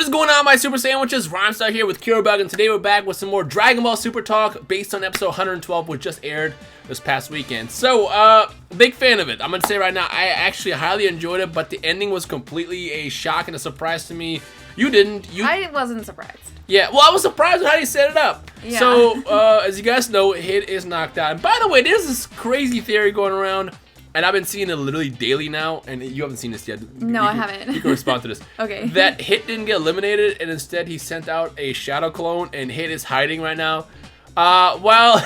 is going on, my Super Sandwiches? Rhymestyle here with Kirobug, and today we're back with some more Dragon Ball Super Talk based on episode 112, which just aired this past weekend. So, big fan of it. I'm gonna say right now, I actually highly enjoyed it, but the ending was completely a shock and a surprise to me. You didn't. I wasn't surprised. Yeah, well, I was surprised with how you set it up. Yeah. So, as you guys know, Hit is knocked out. And by the way, there's this crazy theory going around, and I've been seeing it literally daily now, and you haven't seen this yet. No, I haven't. You can respond to this. Okay. That Hit didn't get eliminated, and instead he sent out a shadow clone, and Hit is hiding right now. Well,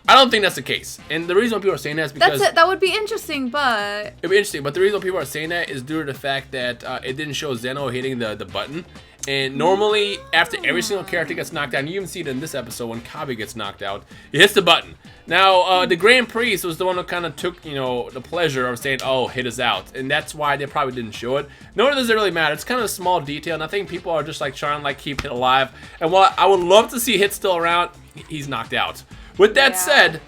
I don't think that's the case. And the reason why people are saying that is because... That would be interesting, but... It'd be interesting, but the reason why people are saying that is due to the fact that it didn't show Zeno hitting the button. And normally, after every single character gets knocked out, and you even see it in this episode when Cabba gets knocked out, he hits the button. Now, the Grand Priest was the one who kind of took, the pleasure of saying, oh, Hit is out. And that's why they probably didn't show it. Nor does it really matter. It's kind of a small detail, and I think people are just trying to keep Hit alive. And while I would love to see Hit still around, he's knocked out. With that said,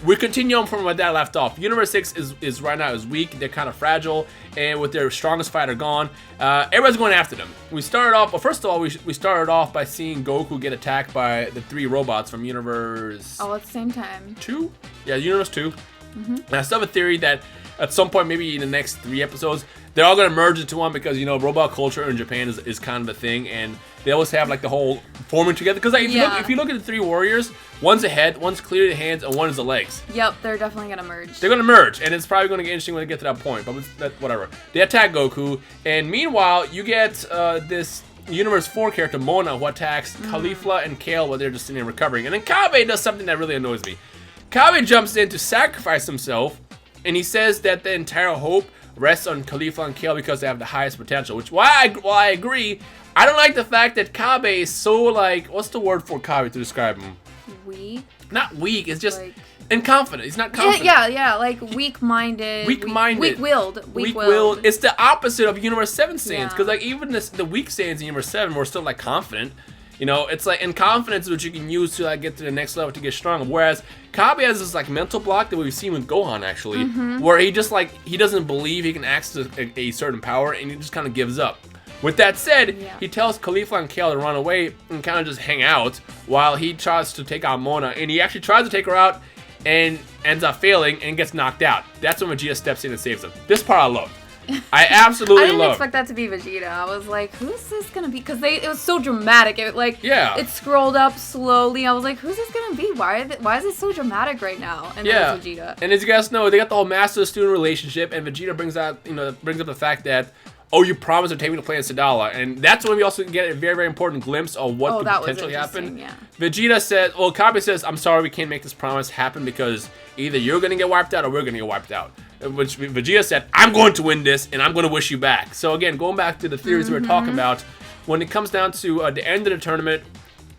we continue on from where that left off. Universe 6 is right now is weak. They're kind of fragile, and with their strongest fighter gone, everybody's going after them. We started off, well, first of all, we started off by seeing Goku get attacked by the 3 robots from Universe... Oh, at the same time. 2? Yeah, Universe 2. And I still have a theory that at some point, maybe in the next 3 episodes, they're all going to merge into one because, robot culture in Japan is kind of a thing, and they always have the whole forming together. Because if you look at the 3 warriors, one's a head, one's clearly the hands, and one is the legs. Yep, they're definitely going to merge. They're going to merge, and it's probably going to get interesting when they get to that point, but whatever. They attack Goku, and meanwhile, you get this Universe 4 character, Mona, who attacks Caulifla and Kale while they're just sitting there recovering. And then Cabba does something that really annoys me. Cabba jumps in to sacrifice himself, and he says that the entire hope rests on Caulifla and Kale because they have the highest potential, which while I agree, I don't like the fact that Cabba is so what's the word for Cabba to describe him? Weak? Not weak, it's just inconfident. He's not confident. Yeah, weak-minded. Weak-minded. Weak-willed. Weak-willed. It's the opposite of Universe 7 Saiyans, because even the weak Saiyans in Universe 7 were still confident. It's and confidence is what you can use to get to the next level to get stronger. Whereas Cabba has this mental block that we've seen with Gohan actually, where he just he doesn't believe he can access a certain power, and he just kind of gives up. With that said, he tells Caulifla and Kale to run away and kind of just hang out while he tries to take out Mona, and he actually tries to take her out and ends up failing and gets knocked out. That's when Vegeta steps in and saves him. This part I love. I absolutely love. I didn't expect that to be Vegeta. I was like, who's this gonna be? Because it was so dramatic. It scrolled up slowly. I was like, who's this gonna be? Why is it so dramatic right now? And then it's Vegeta. And as you guys know, they got the whole master-student relationship, and Vegeta brings up the fact that, oh, you promised to take me to planet Sadala, and that's when we also get a very, very important glimpse of what could potentially happen. Yeah. Vegeta says, well, Cabba says, I'm sorry, we can't make this promise happen because either you're gonna get wiped out or we're gonna get wiped out. Which Vegeta said, I'm going to win this, and I'm going to wish you back. So again, going back to the theories we were talking about, when it comes down to the end of the tournament,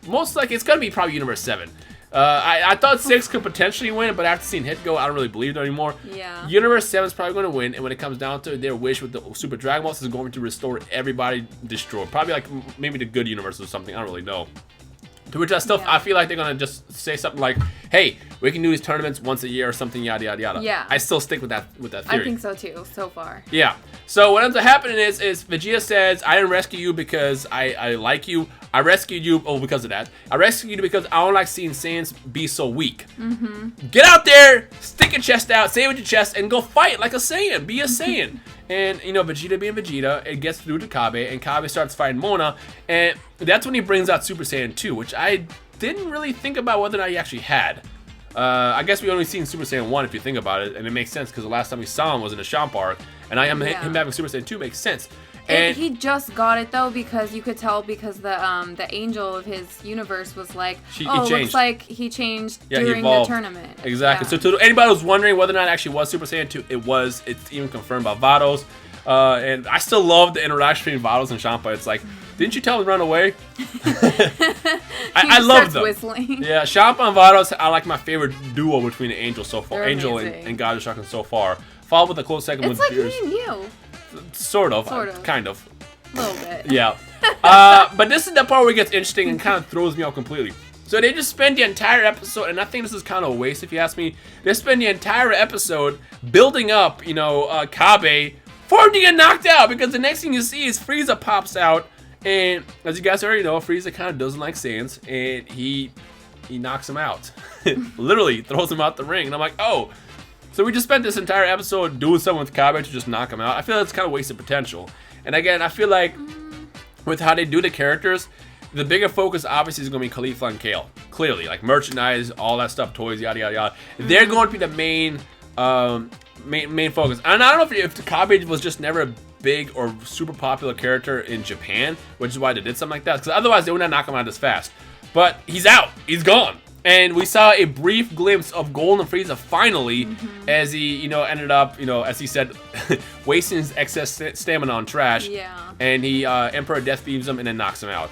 most likely it's going to be probably Universe 7. I thought 6 could potentially win, but after seeing Hit go, I don't really believe it anymore. Yeah. Universe 7 is probably going to win, and when it comes down to it, their wish with the Super Dragon Balls is going to restore everybody destroyed. Probably maybe the good universe or something, I don't really know. To which I feel like they're going to just say something like, hey, we can do these tournaments once a year or something, yada, yada, yada. Yeah. I still stick with that theory. I think so too, so far. Yeah. So what ends up happening is Vegeta says, I didn't rescue you because I like you. I rescued you, because of that. I rescued you because I don't like seeing Saiyans be so weak. Get out there, stick your chest out, say it with your chest, and go fight like a Saiyan. Be a Saiyan. And, Vegeta being Vegeta, it gets through to Cabba, and Cabba starts fighting Mona, and that's when he brings out Super Saiyan 2, which I didn't really think about whether or not he actually had. I guess we only seen Super Saiyan 1 if you think about it, and it makes sense because the last time we saw him was in the Champ arc, and him having Super Saiyan 2 makes sense. And he just got it though because you could tell because the angel of his universe was like, looks like he changed during the tournament. Exactly. So to anybody who's wondering whether or not it actually was Super Saiyan 2, it was. It's even confirmed by Vados. And I still love the interaction between Vados and Champa. It's like, didn't you tell him to run away? I love them. Whistling. Yeah, Champa and Vados are like my favorite duo between the Angels so far. They're Angel amazing. and God Shotgun so far. Followed with a close second with Beerus. It's like me and you. Sort of. Kind of. A little bit. Yeah. But this is the part where it gets interesting and kind of throws me off completely. So they just spend the entire episode, and I think this is kind of a waste if you ask me. They spend the entire episode building up, Cabba for him to get knocked out, because the next thing you see is Frieza pops out And as you guys already know, Frieza kind of doesn't like Saiyans, and he knocks him out. Literally throws him out the ring. And I'm like, oh, so we just spent this entire episode doing something with Cabba to just knock him out. I feel that's kind of wasted potential. And again, I feel like with how they do the characters, the bigger focus obviously is going to be Khalifa and Kale. Clearly, like merchandise, all that stuff, toys, yada yada yada. They're going to be the main focus. And I don't know if Cabba was just never a big or super popular character in Japan, which is why they did something like that. Because otherwise, they would not knock him out this fast. But he's out. He's gone. And we saw a brief glimpse of Golden Frieza finally, as he, ended up, as he said, wasting his excess stamina on trash. Yeah. And he Emperor Death Beams him and then knocks him out.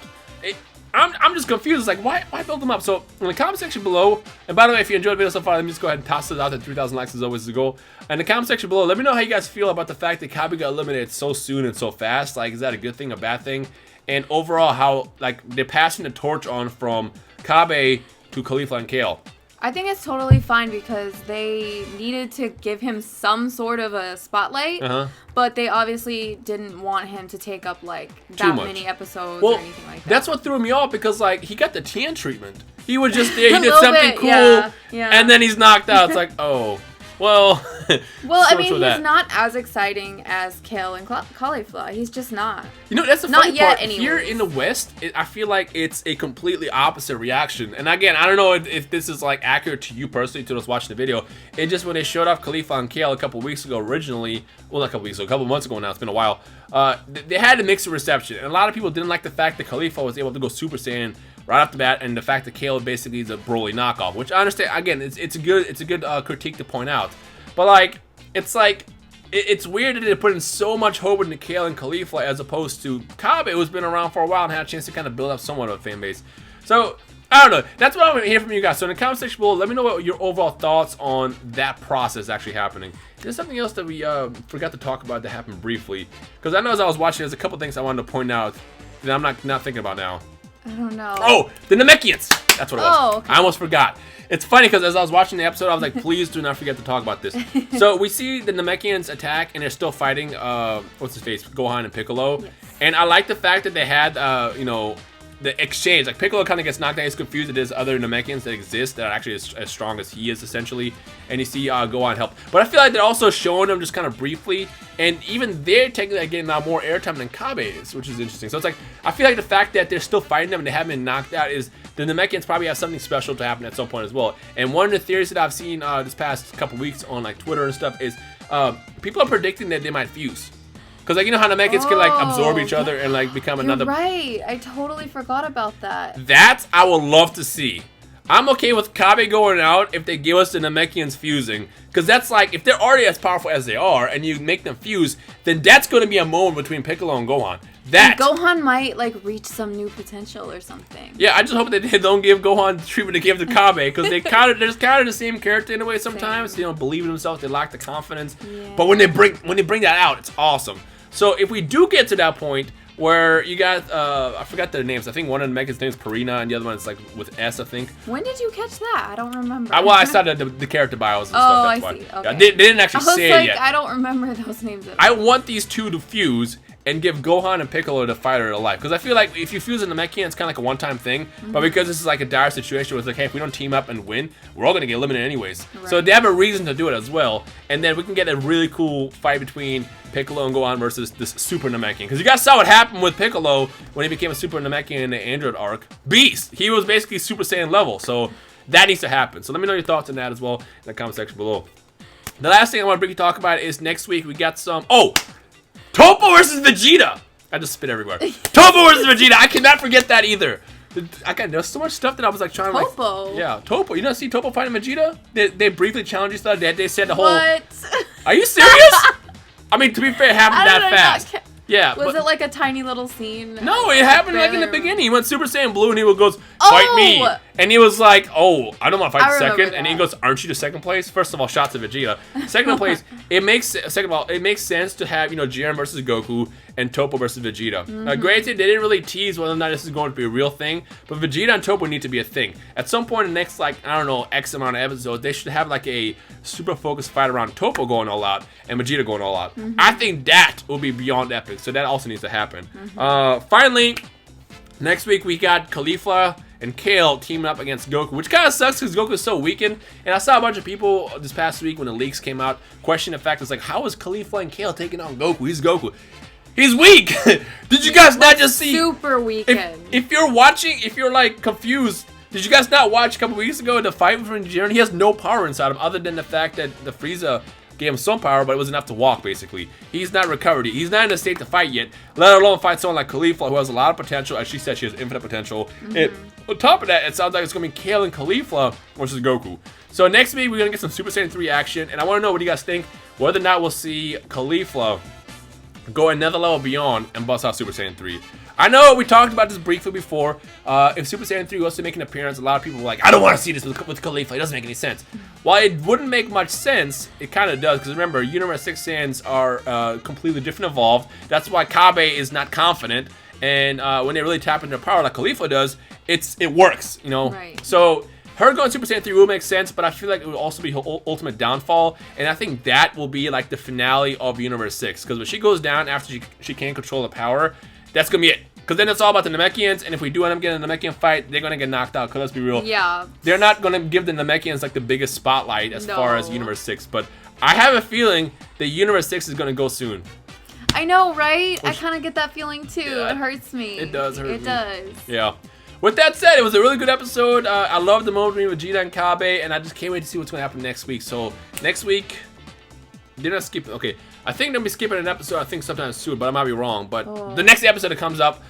I'm just confused. It's like, why build them up? So in the comment section below, and by the way, if you enjoyed the video so far, let me just go ahead and toss this out at 3,000 likes is always the goal. In the comment section below, let me know how you guys feel about the fact that Cabba got eliminated so soon and so fast. Like, is that a good thing, a bad thing? And overall, how, like, they're passing the torch on from Cabba to Khalifa and Kale. I think it's totally fine because they needed to give him some sort of a spotlight, but they obviously didn't want him to take up like that many episodes or anything like that. That's what threw me off because like he got the Tien treatment. He was just there, he did something cool, and then he's knocked out. It's like, oh, well. Well, I mean, he's not as exciting as Kale and Caulifla. He's just not. That's the funny part. Anyways. Here in the West, I feel like it's a completely opposite reaction. And again, I don't know if this is like accurate to you personally, to those watching the video. It just when they showed off Khalifa and Kale a couple weeks ago, originally, well, not a couple weeks ago, a couple months ago now. It's been a while. They had a mixed reception, and a lot of people didn't like the fact that Khalifa was able to go Super Saiyan right off the bat, and the fact that Kale basically is a Broly knockoff, which I understand. Again, it's a good critique to point out. But like, it's weird that they put in so much hope into Kale and Khalifa as opposed to Cabba, who's been around for a while and had a chance to kind of build up somewhat of a fan base. So I don't know. That's what I want to hear from you guys. So in the comment section below, let me know what your overall thoughts on that process actually happening. There's something else that we forgot to talk about that happened briefly, because I know as I was watching, there's a couple things I wanted to point out that I'm not thinking about now. I don't know. Oh, the Namekians. That's what it was. Oh, okay. I almost forgot. It's funny because as I was watching the episode, I was like, please do not forget to talk about this. So we see the Namekians attack, and they're still fighting, what's his face, Gohan and Piccolo. Yes. And I like the fact that they had, the exchange. Like, Piccolo kind of gets knocked out. He's confused that there's other Namekians that exist that are actually as strong as he is, essentially. And you see Gohan help. But I feel like they're also showing them just kind of briefly. And even they're technically getting now more airtime than Cabba is, which is interesting. So it's like, I feel like the fact that they're still fighting them and they haven't been knocked out is the Namekians probably have something special to happen at some point as well. And one of the theories that I've seen this past couple weeks on like Twitter and stuff is people are predicting that they might fuse. Because, like, you know how Namekians can, like, absorb each other and, like, become another... You're right. I totally forgot about that. That I would love to see. I'm okay with Cabba going out if they give us the Namekians fusing. Because that's, like, if they're already as powerful as they are and you make them fuse, then that's going to be a moment between Piccolo and Gohan. And Gohan might, like, reach some new potential or something. Yeah, I just hope that they don't give Gohan the treatment they give to Cabba. Because they're kind of the same character in a way sometimes. They don't believe in themselves. They lack the confidence. Yeah. But when they bring that out, it's awesome. So if we do get to that point where you got, I forgot their names. I think one of the Namekians' name is Karina, and the other one is like with S, I think. When did you catch that? I don't remember. Well, I saw the character bios and stuff. That's I see. Why. Okay. Yeah, they didn't actually say it yet. I don't remember those names at all. I want these two to fuse and give Gohan and Piccolo the fighter of life. Because I feel like if you fuse a Namekian, it's kind of like a one-time thing. But because this is like a dire situation where it's like, hey, if we don't team up and win, we're all going to get eliminated anyways. Right. So they have a reason to do it as well. And then we can get a really cool fight between Piccolo and Gohan versus this Super Namekian. Because you guys saw what happened with Piccolo when he became a Super Namekian in the Android arc. Beast! He was basically Super Saiyan level. So that needs to happen. So let me know your thoughts on that as well in the comment section below. The last thing I want to briefly talk about is next week we got some... Oh! Toppo versus Vegeta! I just spit everywhere. Toppo versus Vegeta! I cannot forget that either. There's so much stuff that I was like trying to like... Toppo? Yeah, Toppo. You don't see Toppo fighting Vegeta? They briefly challenged each other. They said the whole... What? Are you serious? I mean, to be fair, it happened that fast. Yeah. Was it like a tiny little scene? No, it happened like in the beginning. He went Super Saiyan Blue and he goes, fight me. And he was like, "Oh, I don't want to fight the second." That. And he goes, "Aren't you the second place?" First of all, shots at Vegeta. Second place, it makes sense to have Jiren versus Goku and Topo versus Vegeta. Granted, they didn't really tease whether or not this is going to be a real thing, but Vegeta and Topo need to be a thing. At some point in the next, X amount of episodes, they should have like a super focused fight around Topo going all out and Vegeta going all out. I think that will be beyond epic, so that also needs to happen. Finally, next week we got Caulifla and Kale teaming up against Goku, which kind of sucks because Goku is so weakened. And I saw a bunch of people this past week when the leaks came out question the fact, it's like, how is Caulifla and Kale taking on Goku? He's Goku. He's weak. Did you guys not just see? Super weakened. If you're watching, if you're like confused, did you guys not watch a couple weeks ago the fight between Jiren? He has no power inside him other than the fact that the Frieza gave him some power, but it was enough to walk, basically. He's not recovered. He's not in a state to fight yet, let alone fight someone like Caulifla, who has a lot of potential. As she said, she has infinite potential. And on top of that, it sounds like it's going to be Kale and Caulifla versus Goku. So next week, we're going to get some Super Saiyan 3 action, and I want to know what you guys think, whether or not we'll see Caulifla go another level beyond and bust out Super Saiyan 3. I know we talked about this briefly before. If Super Saiyan 3 was to make an appearance, a lot of people were like, I don't want to see this with Caulifla. It doesn't make any sense. While it wouldn't make much sense, it kind of does. Because remember, Universe 6 Saiyans are completely different evolved. That's why Cabba is not confident. And when they really tap into their power like Caulifla does, it works, Right. So her going Super Saiyan 3 will make sense, but I feel like it will also be her ultimate downfall. And I think that will be like the finale of Universe 6. Because when she goes down after she can't control the power, that's going to be it. Because then it's all about the Namekians, and if we do end up getting a Namekian fight, they're going to get knocked out, because let's be real. Yeah. They're not going to give the Namekians like the biggest spotlight as far as Universe 6, but I have a feeling that Universe 6 is going to go soon. I know, right? I kind of get that feeling too. Yeah, it hurts me. It does hurt me. It does. Yeah. With that said, it was a really good episode. I love the moment between Vegeta and Cabba, and I just can't wait to see what's going to happen next week. So, next week, they're not skipping. Okay, I think they'll be skipping an episode, I think sometime soon, but I might be wrong. But the next episode that comes up,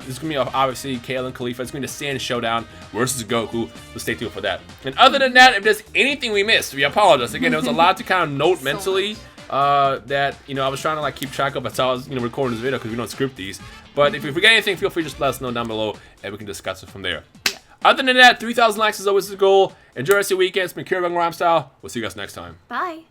is going to be obviously Kale and Caulifla. It's going to be the Saiyan Showdown versus Goku. So stay tuned for that. And other than that, if there's anything we missed, we apologize. Again, there was a lot to kind of note mentally that, I was trying to keep track of as I was, recording this video because we don't script these. But if we forget anything, feel free to just let us know down below and we can discuss it from there. Yeah. Other than that, 3,000 likes is always the goal. Enjoy the rest of your weekend. It's been Rhymestyle. We'll see you guys next time. Bye.